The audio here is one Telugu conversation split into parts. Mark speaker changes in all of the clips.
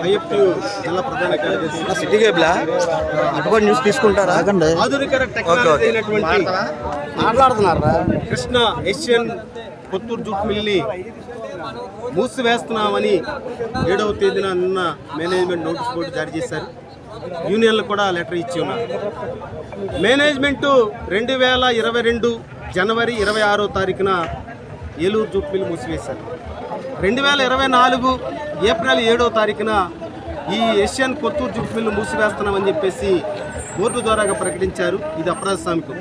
Speaker 1: ఐఎఫ్టీ జిల్లా ప్రధాన కార్యదర్శి.
Speaker 2: సిటీ కేబుల్ అటుకొని న్యూస్ తీసుకుంటారా?
Speaker 1: ఆధునిక టెక్నాలజీ అయినటువంటి
Speaker 2: మాట్లాడుతున్నారా?
Speaker 1: కృష్ణ ఏషియన్ కొత్తూరు జూట్ మిల్ని మూసివేస్తున్నామని 7వ తేదీన నిన్న మేనేజ్మెంట్ నోటీస్ బోర్డు జారీ చేశారు. యూనియన్లు కూడా లెటర్ ఇచ్చి ఉన్నారు. మేనేజ్మెంటు 2022 జనవరి 26వ తారీఖున ఏలూరు జూట్ మిల్ మూసివేశారు. 2024 ఏప్రిల్ 7వ తారీఖున ఈ ఏషియన్ కొత్తూరు జూట్ మిల్లు మూసివేస్తున్నామని చెప్పేసి బోర్డు ద్వారాగా ప్రకటించారు. ఇది అప్రజాస్వామికం,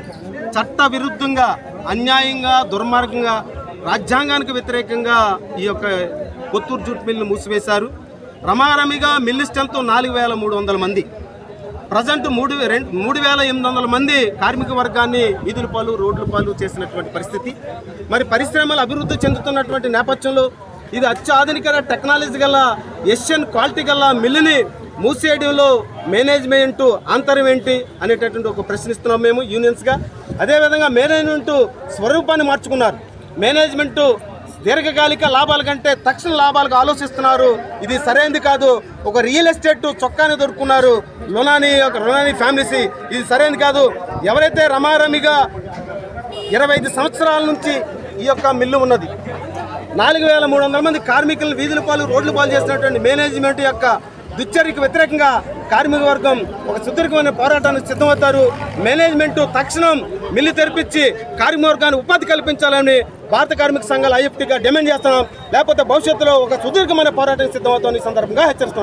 Speaker 1: చట్ట విరుద్ధంగా, అన్యాయంగా, దుర్మార్గంగా, రాజ్యాంగానికి వ్యతిరేకంగా ఈ యొక్క కొత్తూరు జూట్ మిల్లు మూసివేశారు. రమారమిగా మిల్లు స్ట్రెంత్ 4,300 మంది, ప్రజెంట్ 3,800 మంది కార్మిక వర్గాన్ని వీధుల పాలు, రోడ్ల పాలు చేసినటువంటి పరిస్థితి. మరి పరిశ్రమలు అభివృద్ధి చెందుతున్నటువంటి నేపథ్యంలో ఇది అత్యాధునిక టెక్నాలజీ గల ఏషియన్ క్వాలిటీ గల మిల్లుని మూసేయడంలో మేనేజ్మెంట్ ఆంతర్యం ఏంటి అనేటటువంటి ఒక ప్రశ్నిస్తున్నాం మేము యూనియన్స్గా. అదేవిధంగా మేనేజ్మెంట్ స్వరూపాన్ని మార్చుకున్నారు. మేనేజ్మెంట్ దీర్ఘకాలిక లాభాల కంటే తక్షణ లాభాలకు ఆలోచిస్తున్నారు. ఇది సరైనది కాదు. ఒక రియల్ ఎస్టేట్ చొక్కాని దొరుకుతున్నారు లునాని ఫ్యామిలీస్. ఇది సరైనది కాదు. ఎవరైతే రమారమిగా 25 సంవత్సరాల నుంచి ఈ యొక్క మిల్లు ఉన్నది, 4,300 మంది కార్మికులను వీధుల పాలు, రోడ్ల పాలు చేసినటువంటి మేనేజ్మెంట్ యొక్క దుశ్చర్యకు వ్యతిరేకంగా కార్మిక వర్గం ఒక సుదీర్ఘమైన పోరాటానికి సిద్ధమవుతారు. మేనేజ్మెంట్ తక్షణం మిల్లు తెరిపించి కార్మిక వర్గానికి ఉపాధి కల్పించాలని భారత కార్మిక సంఘాల ఐఎఫ్టీగా డిమాండ్ చేస్తున్నాం. లేకపోతే భవిష్యత్తులో ఒక సుదీర్ఘమైన పోరాటానికి సిద్ధమవుతామని ఈ సందర్భంగా హెచ్చరిస్తున్నాం.